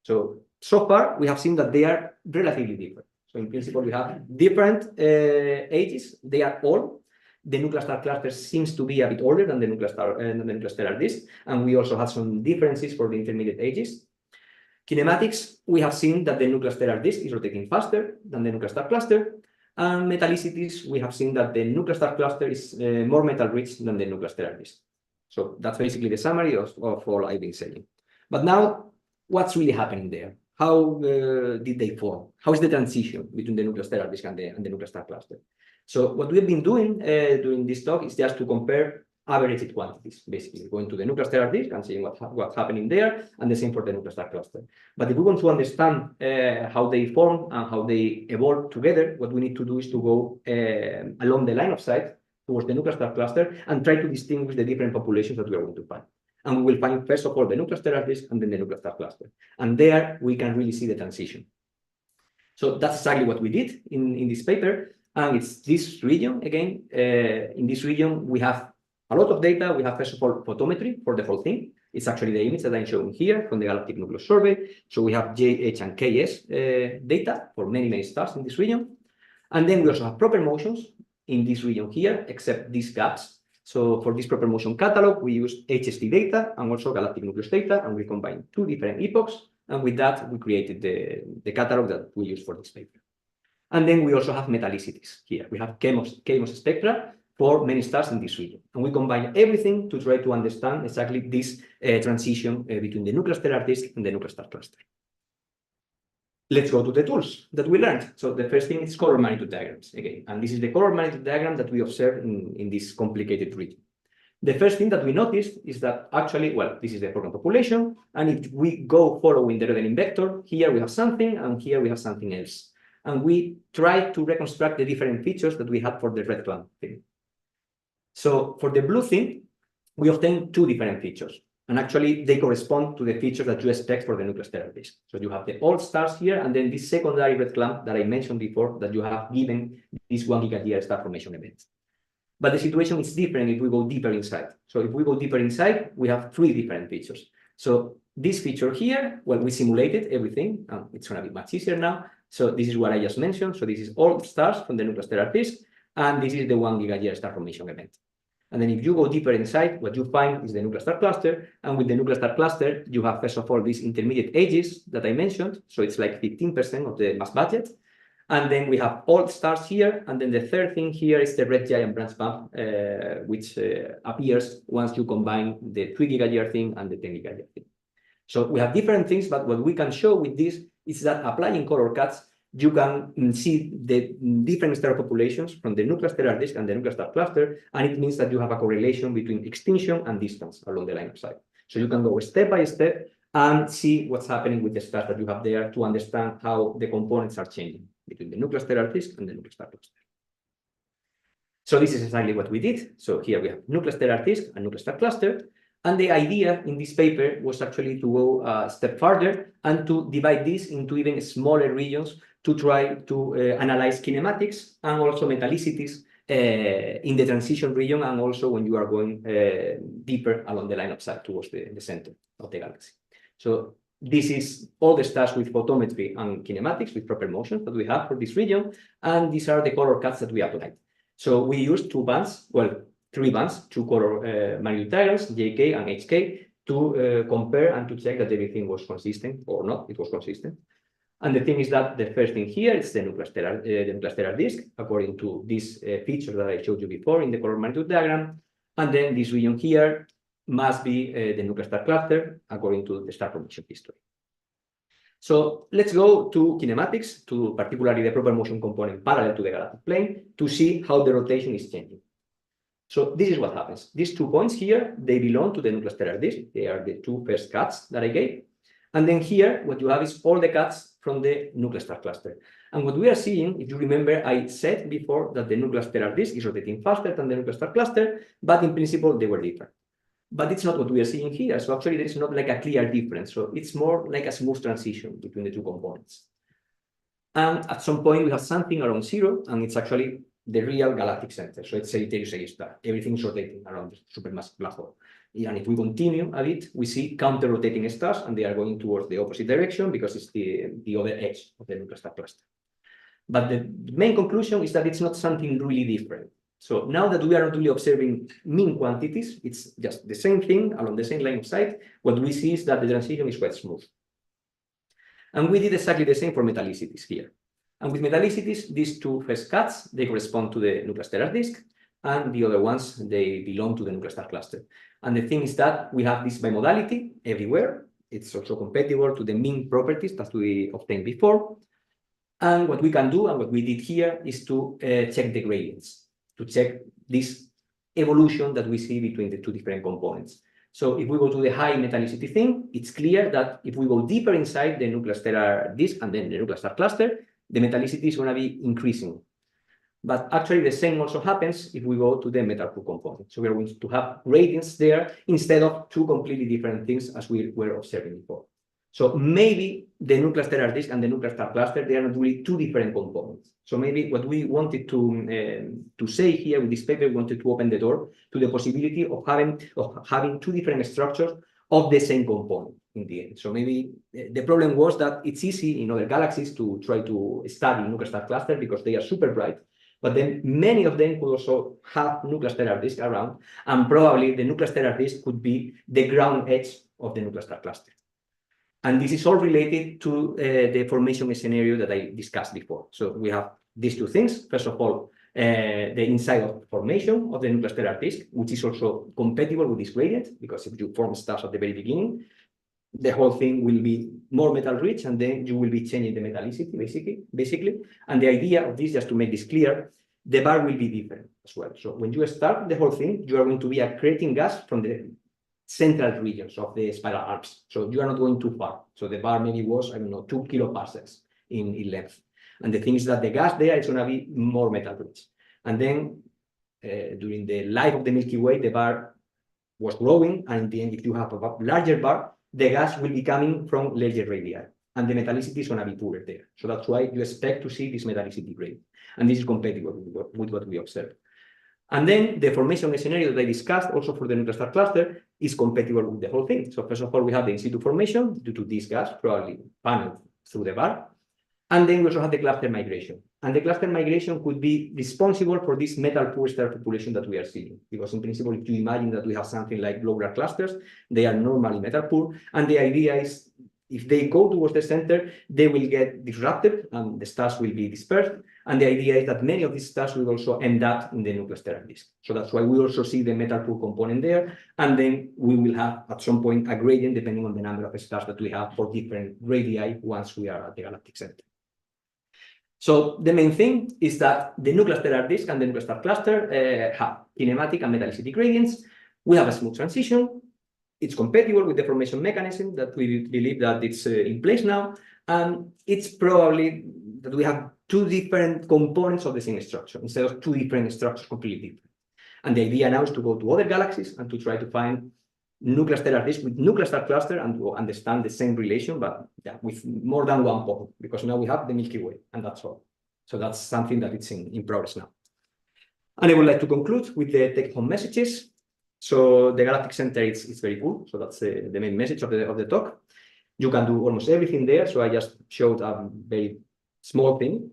So far, we have seen that they are relatively different. So in principle, we have different ages. They are old. The nuclear star cluster seems to be a bit older than the nuclear stellar disk. And we also have some differences for the intermediate ages. Kinematics, we have seen that the nuclear stellar disk is rotating faster than the nuclear star cluster. And metallicities, we have seen that the nuclear star cluster is more metal-rich than the nuclear stellar disk. So that's basically the summary of all I've been saying. But now, what's really happening there? How did they form? How is the transition between the nuclear stellar disk and the nuclear star cluster? So what we've been doing during this talk is just to compare averaged quantities, basically going to the nuclear stellar disk and seeing what's happening there, and the same for the nuclear star cluster. But if we want to understand how they form and how they evolve together, what we need to do is to go along the line of sight towards the nuclear star cluster and try to distinguish the different populations that we are going to find. And we will find, first of all, the nuclear stellar disk and then the nuclear star cluster. And there we can really see the transition. So that's exactly what we did in this paper. And it's this region, again, in this region, we have a lot of data. We have, first of all, photometry for the whole thing. It's actually the image that I'm showing here from the Galactic Nucleus Survey. So we have J, H, and KS data for many, many stars in this region. And then we also have proper motions in this region here, except these gaps. So for this proper motion catalog, we use HST data and also galactic nucleus data, and we combine two different epochs. And with that, we created the catalog that we use for this paper. And then we also have metallicities here. We have CMOS spectra for many stars in this region. And we combine everything to try to understand exactly this transition between the nuclear stellar disk and the nuclear star cluster. Let's go to the tools that we learned. So the first thing is color magnitude diagrams again. And this is the color magnitude diagram that we observe in this complicated region. The first thing that we noticed is that actually, well, this is the program population. And if we go following the Rödeling vector, here we have something and here we have something else. And we try to reconstruct the different features that we had for the red cloud thing. So for the blue thing, we obtain two different features. And actually, they correspond to the features that you expect for the nuclear stellar disk. So you have the old stars here, and then this secondary red clump that I mentioned before that you have given this 1 gigayear star formation event. But the situation is different if we go deeper inside. So if we go deeper inside, we have three different features. So this feature here, well, we simulated everything. It's going to be much easier now. So this is what I just mentioned. So this is all stars from the nuclear stellar disk, and this is the 1 gigayear star formation event. And then if you go deeper inside, what you find is the nuclear star cluster. And with the nuclear star cluster, you have, first of all, these intermediate ages that I mentioned. So it's like 15% of the mass budget. And then we have all stars here. And then the third thing here is the red giant branch bump, which appears once you combine the 3 gigayear thing and the 10 gigayear thing. So we have different things, but what we can show with this is that applying color cuts, you can see the different star populations from the nuclear stellar disk and the nuclear star cluster, and it means that you have a correlation between extinction and distance along the line of sight. So you can go step by step and see what's happening with the stars that you have there to understand how the components are changing between the nuclear stellar disk and the nuclear star cluster. So this is exactly what we did. So here we have nuclear stellar disk and nuclear star cluster. And the idea in this paper was actually to go a step further and to divide this into even smaller regions to try to analyze kinematics and also metallicities in the transition region, and also when you are going deeper along the line of sight towards the center of the galaxy. So this is all the stars with photometry and kinematics with proper motions that we have for this region, and these are the color cuts that we applied. So we used two bands, well, three bands, two color magnitude diagrams, JK and HK, to compare and to check that everything was consistent or not. It was consistent. And the thing is that the first thing here is the nuclear stellar disk, according to this feature that I showed you before in the color magnitude diagram. And then this region here must be the nuclear star cluster, according to the star formation history. So let's go to kinematics, to particularly the proper motion component parallel to the galactic plane, to see how the rotation is changing. So this is what happens. These 2 points here, they belong to the nuclear stellar disk. They are the two first cuts that I gave. And then here, what you have is all the cuts from the nuclear star cluster. And what we are seeing, if you remember, I said before that the nuclear stellar disk is rotating faster than the nuclear star cluster, but in principle, they were different. But it's not what we are seeing here. So actually, there is not like a clear difference. So it's more like a smooth transition between the two components. And at some point, we have something around zero, and it's actually the real galactic center. So it's Sagittarius A star. Everything is rotating around the supermassive black hole. And if we continue a bit, we see counter-rotating stars, and they are going towards the opposite direction because it's the other edge of the nuclear star cluster. But the main conclusion is that it's not something really different. So now that we are not really observing mean quantities, it's just the same thing along the same line of sight. What we see is that the transition is quite smooth. And we did exactly the same for metallicities here. And with metallicities, these two first cuts, they correspond to the nuclear stellar disk, and the other ones, they belong to the nuclear star cluster. And the thing is that we have this bimodality everywhere. It's also compatible to the mean properties that we obtained before. And what we can do, and what we did here, is to check the gradients, to check this evolution that we see between the two different components. So if we go to the high metallicity thing, it's clear that if we go deeper inside the nuclear stellar disk and then the nuclear star cluster, the metallicity is going to be increasing. But actually, the same also happens if we go to the metal pool component. So we are going to have gradients there instead of two completely different things as we were observing before. So maybe the nuclear stellar disk and the nuclear star cluster, they are not really two different components. So maybe what we wanted to say here with this paper, we wanted to open the door to the possibility of having two different structures of the same component in the end. So maybe the problem was that it's easy in other galaxies to try to study nuclear star cluster because they are super bright. but then many of them could also have nuclear stellar disk around, and probably the nuclear stellar disk could be the ground edge of the nuclear star cluster. And this is all related to the formation scenario that I discussed before. So we have these two things. First of all, the inside of formation of the nuclear stellar disk, which is also compatible with this gradient, because if you form stars at the very beginning, the whole thing will be more metal rich, and then you will be changing the metallicity, basically. And the idea of this, just to make this clear, the bar will be different as well. So when you start the whole thing, you are going to be accreting gas from the central regions of the spiral arms. So you are not going too far. So the bar maybe was, I don't know, 2 kiloparsecs in length. And the thing is that the gas there is going to be more metal rich. And then during the life of the Milky Way, the bar was growing. And in the end, if you have a larger bar, the gas will be coming from larger radii. And the metallicity is going to be poorer there. So that's why you expect to see this metallicity grade. And this is compatible with what we observe. And then the formation scenario that I discussed also for the nuclear star cluster is compatible with the whole thing. So first of all, we have the in situ formation due to this gas, probably funneled through the bar. And then we also have the cluster migration. And the cluster migration could be responsible for this metal poor star population that we are seeing. Because in principle, if you imagine that we have something like globular clusters, they are normally metal poor. And the idea is, if they go towards the center, they will get disrupted and the stars will be dispersed. And the idea is that many of these stars will also end up in the nuclear stellar disk. So that's why we also see the metal poor component there. And then we will have at some point a gradient depending on the number of stars that we have for different radii once we are at the galactic center. So the main thing is that the nuclear stellar disk and the nuclear star cluster have kinematic and metallicity gradients. We have a smooth transition. It's compatible with the formation mechanism that we believe that it's in place now. And it's probably that we have two different components of the same structure instead of two different structures completely different. And the idea now is to go to other galaxies and to try to find nuclear stellar disk with nuclear star cluster and to understand the same relation, but yeah, with more than one pole, because now we have the Milky Way, and that's all. So that's something that it's in progress now. And I would like to conclude with the take-home messages. So the galactic center is very cool. So that's the main message of the talk. You can do almost everything there. So I just showed a very small thing.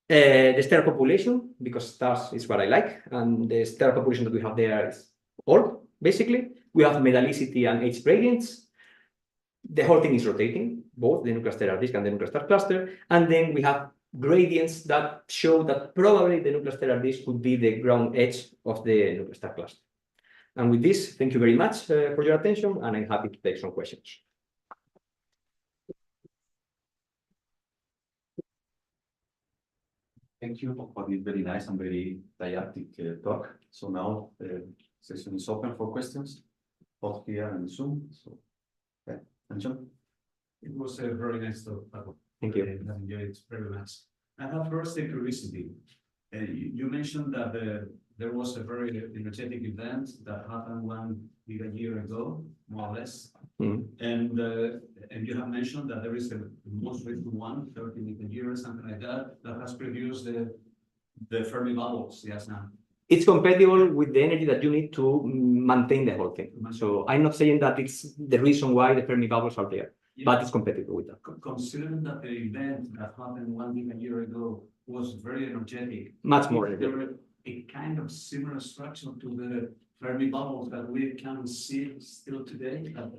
The stellar population, because stars is what I like, and the stellar population that we have there is old, basically. We have metallicity and H gradients. The whole thing is rotating, both the nuclear stellar disk and the nuclear star cluster. And then we have gradients that show that probably the nuclear stellar disk could be the ground edge of the nuclear star cluster. And with this, thank you very much for your attention, and I'm happy to take some questions. Thank you for this very nice and very didactic talk. So now the session is open for questions, both here and Zoom. So, yeah, Anjo? It was a very nice talk. Thank you. I enjoyed it very much. I have first a curiosity. You mentioned that there was a very energetic event that happened 1 giga-year ago, more or less. And you have mentioned that there is a most recent one, 30 giga-year or something like that, that has produced the Fermi bubbles. Yes, now. It's compatible with the energy that you need to maintain the whole thing. So I'm not saying that it's the reason why the Fermi bubbles are there, but it's compatible with that. Considering that the event that happened 1 giga-year ago was very energetic, much more energetic. A kind of similar structure to the Fermi bubbles that we can see still today, at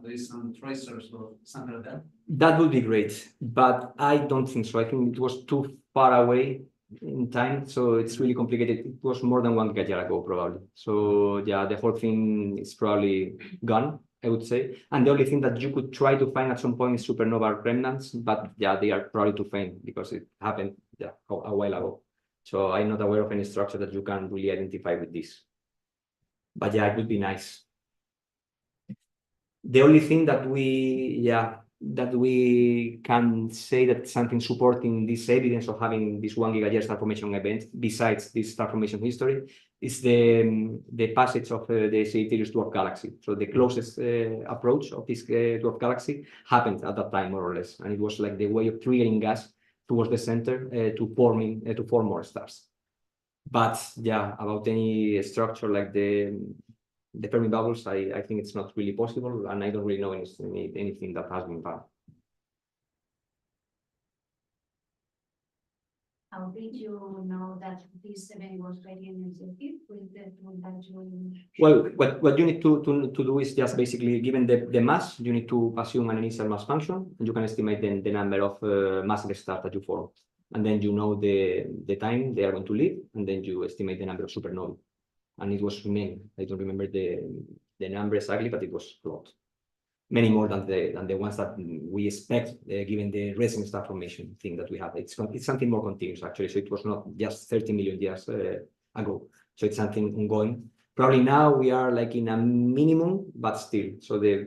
least some tracers or something like that? That would be great, but I don't think so. I think it was too far away in time, so it's really complicated. It was more than 1 giga-year ago, probably. So yeah, the whole thing is probably gone, I would say. And the only thing that you could try to find at some point is supernova remnants, but yeah, they are probably too faint because it happened a while ago. So I'm not aware of any structure that you can really identify with this. But yeah, it would be nice. The only thing that we can say that something supporting this evidence of having this 1 giga-year star formation event, besides this star formation history, is the passage of the Sagittarius dwarf galaxy. So the closest approach of this dwarf galaxy happened at that time, more or less, and it was like the way of triggering gas towards the center to form more stars. But yeah, about any structure like the Fermi bubbles, I think it's not really possible, and I don't really know anything that has been found. How did you know that this event was very energetic with the tool that you? Well, what you need to do is just basically, given the mass, you need to assume an initial mass function, and you can estimate then the number of massless stars that you form. And then you know the time they are going to live, and then you estimate the number of supernovae. And it was many. I don't remember the number exactly, but it was a lot. Many more than the ones that we expect, given the recent star formation thing that we have. It's something more continuous, actually. So it was not just 30 million years ago. So it's something ongoing. Probably now we are like in a minimum, but still. So the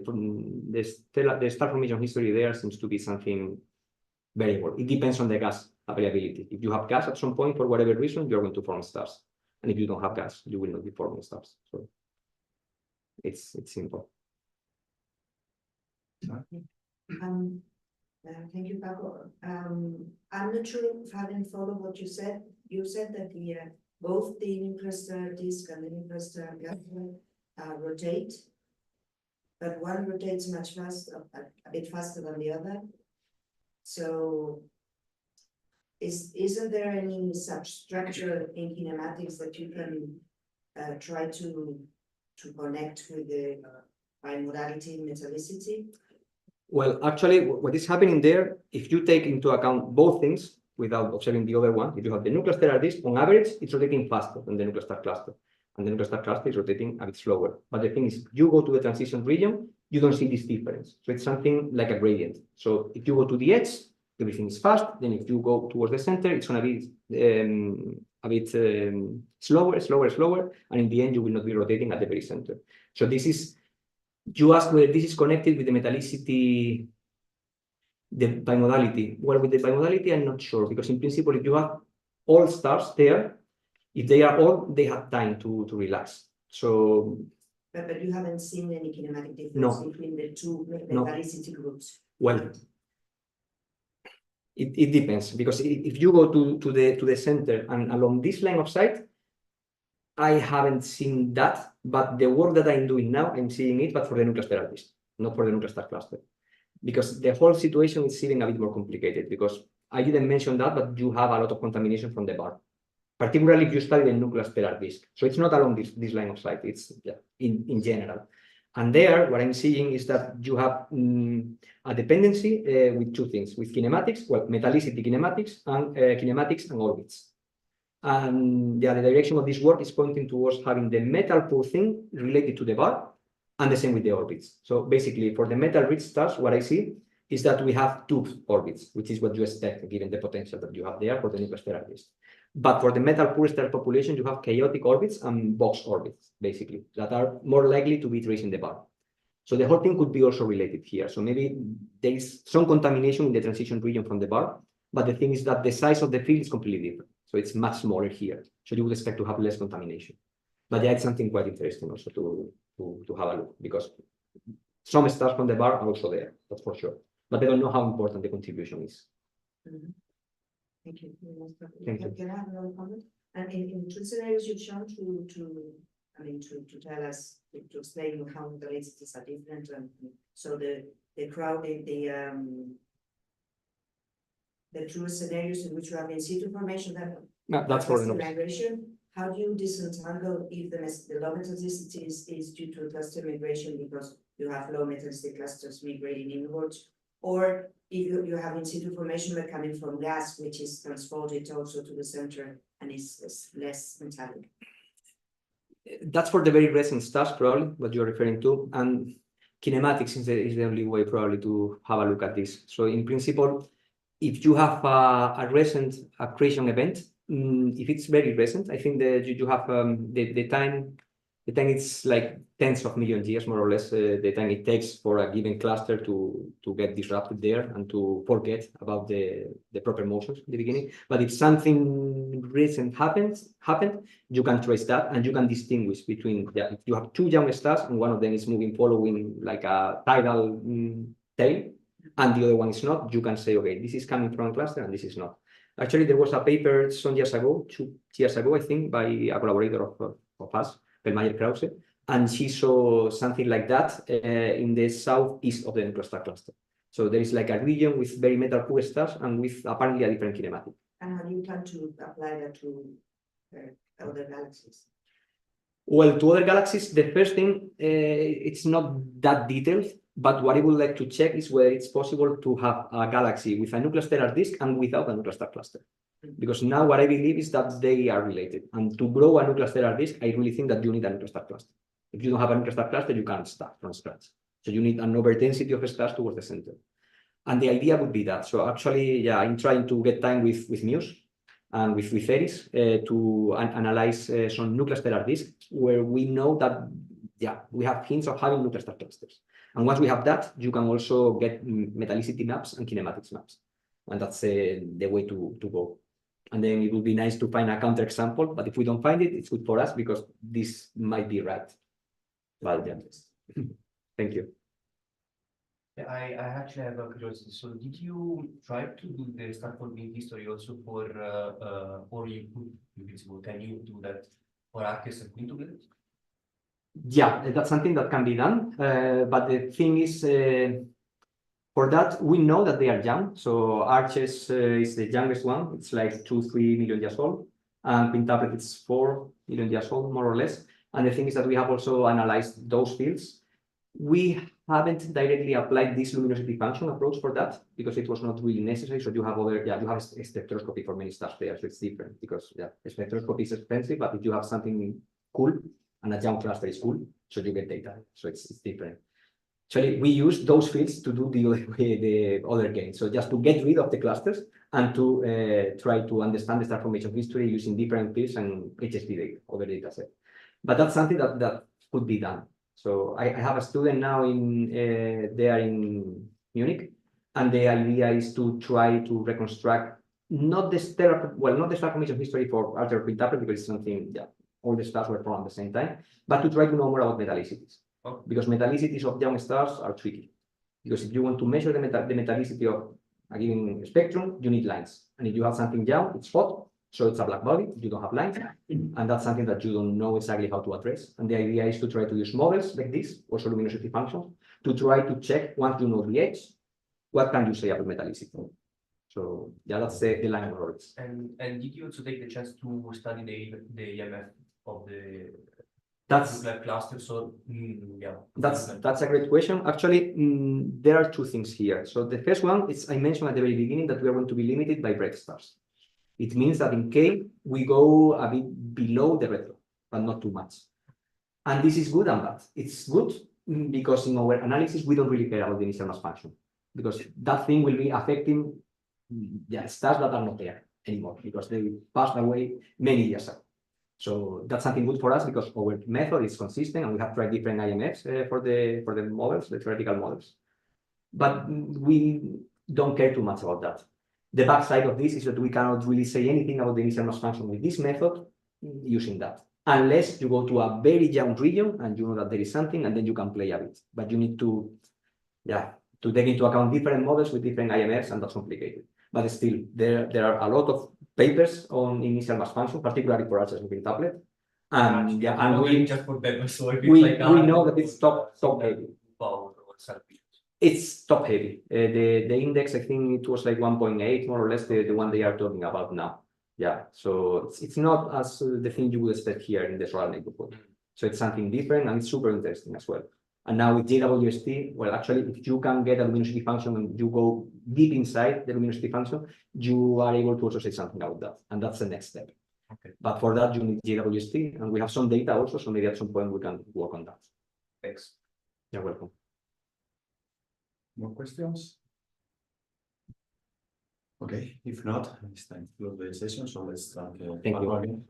star formation history there seems to be something very important. It depends on the gas availability. If you have gas at some point, for whatever reason, you're going to form stars. And if you don't have gas, you will not be forming stars. So it's simple. Thank you, Paco. I'm not sure if I haven't followed what you said. You said that both the nuclear star disk and the nuclear star galaxy rotate, but one rotates much faster, a bit faster than the other. So, isn't there any substructure in kinematics that you can try to connect with the bimodality metallicity? Well, actually, what is happening there, if you take into account both things without observing the other one, if you have the nuclear stellar disk, on average, it's rotating faster than the nuclear star cluster. And the nuclear star cluster is rotating a bit slower. But the thing is, you go to the transition region, you don't see this difference. So it's something like a gradient. So if you go to the edge, everything is fast. Then if you go towards the center, it's going to be a bit slower. And in the end, you will not be rotating at the very center. So this is, you ask whether this is connected with the metallicity, the bimodality. Well, with the bimodality, I'm not sure, because in principle, if you have all stars there, if they are all, they have time to relax. So, but you haven't seen any kinematic difference No. between the two No. metallicity groups. well, it depends, because if you go to the center and along this line of sight, I haven't seen that, but the work that I'm doing now, I'm seeing it, but for the nuclear stellar disk, not for the nuclear star cluster. Because the whole situation is even a bit more complicated, because I didn't mention that, but you have a lot of contamination from the bar, particularly if you study the nuclear stellar disk. So it's not along this line of sight, it's in general. And there, what I'm seeing is that you have a dependency with two things, with kinematics, well, metallicity kinematics and orbits. And the direction of this work is pointing towards having the metal pool thing related to the bar, and the same with the orbits. So basically, for the metal-rich stars, what I see is that we have two orbits, which is what you expect, given the potential that you have there for the nuclear stellar disk. But for the metal-poor star population, you have chaotic orbits and box orbits, basically, that are more likely to be tracing the bar. So the whole thing could be also related here. So maybe there is some contamination in the transition region from the bar, but the thing is that the size of the field is completely different. So it's much smaller here. So you would expect to have less contamination. But yeah, it's something quite interesting also to have a look, because some stars from the bar are also there, that's for sure. But I don't know how important the contribution is. Mm-hmm. Thank you. Thank you. Can I have another comment? And in two scenarios you've shown to tell us, to explain how the metalicities are different, and so the true scenarios in which you have in situ formation That's for the cluster notes. migration. How do you disentangle if the low metallicity is due to cluster migration because you have low metallicity clusters migrating inwards, or if you have in situ formation but coming from gas, which is transported also to the center and is less metallic? That's for the very recent stars, probably, what you're referring to. And kinematics is the only way, probably, to have a look at this. So in principle, if you have a recent accretion event, if it's very recent, I think that you have the time it's like tens of million years, more or less, the time it takes for a given cluster to get disrupted there and to forget about the proper motions at the beginning. But if something recent happened, you can trace that, and you can distinguish between, if you have two young stars and one of them is moving following like a tidal tail, and the other one is not, you can say, okay, this is coming from a cluster and this is not. Actually, there was a paper some years ago, 2 years ago, I think, by a collaborator of us, Perlmeyer Krause, and she saw something like that in the southeast of the nuclear star cluster. So there is like a region with very metal poor stars and with apparently a different kinematic. And how do you plan to apply that to other galaxies? Well, to other galaxies, the first thing, it's not that detailed, but what I would like to check is whether it's possible to have a galaxy with a nuclear stellar disk and without a nuclear star cluster. Because now what I believe is that they are related. And to grow a nuclear stellar disk, I really think that you need a nuclear star cluster. If you don't have a nuclear star cluster, you can't start from scratch. So you need an overdensity of stars towards the center. And the idea would be that. So actually, yeah, I'm trying to get time with Muse and with Eris to analyze some nuclear stellar disks where we know that, yeah, we have hints of having nuclear star clusters. And once we have that, you can also get metallicity maps and kinematics maps. And that's the way to go. And then it would be nice to find a counterexample, but if we don't find it, it's good for us because this might be right. But yeah, thank you. Yeah, I actually have a curiosity. So did you try to do the star forming history also for, or you could, if it's possible, can you do that for Arceus and quintuplets? Yeah, that's something that can be done. But the thing is, for that, we know that they are young. So Arches is the youngest one. It's like 2-3 million years old. And quintuplet is 4 million years old, more or less. And the thing is that we have also analyzed those fields. We haven't directly applied this luminosity function approach for that because it was not really necessary. So you have other, yeah, you have a spectroscopy for many stars there. So it's different because, yeah, spectroscopy is expensive, but if you have something cool and a young cluster is cool, so you get data. So it's different. Actually, we use those fields to do the other gain. So just to get rid of the clusters and to try to understand the star formation history using different fields and HSP data, other data set. But that's something that could be done. So I have a student now there in Munich, and the idea is to try to reconstruct not the star formation history for Archer quintuplet because it's something, yeah, all the stars were formed at the same time, but to try to know more about metallicities. Because metallicities of young stars are tricky. Because if you want to measure the metallicity of a given spectrum, you need lines. And if you have something young, it's hot, so it's a black body, you don't have lines. And that's something that you don't know exactly how to address. And the idea is to try to use models like this, also luminosity functions, to try to check, once you know the edge, what can you say about metallicity? So yeah, that's the line of words. And did you also take the chance to study the EMF of the nuclear cluster? So yeah, that's a great question. Actually, there are two things here. So the first one is I mentioned at the very beginning that we are going to be limited by red stars. It means that in K we go a bit below the red dot, but not too much. And this is good and bad. It's good because in our analysis we don't really care about the initial mass function because that thing will be affecting stars that are not there anymore because they passed away many years ago. So that's something good for us because our method is consistent and we have tried different IMFs for the models, the theoretical models. But we don't care too much about that. The backside of this is that we cannot really say anything about the initial mass function with this method using that. Unless you go to a very young region and you know that there is something and then you can play a bit. But you need to take into account different models with different IMFs and that's complicated. But still, there are a lot of papers on initial mass function, particularly for Arches and quintuplet. And we just for them, so we know that it's top heavy. It's top heavy. The index, I think it was like 1.8, more or less, the one they are talking about now. Yeah, so it's not as the thing you would expect here in the solar neighborhood. So it's something different and it's super interesting as well. And now with JWST, well, actually, if you can get a luminosity function and you go deep inside the luminosity function, you are able to also say something about that. And that's the next step. Okay. But for that, you need JWST, and we have some data also, so maybe at some point we can work on that. Thanks. You're welcome. More questions? Okay, if not, it's time to close the session, so let's thank Thank you.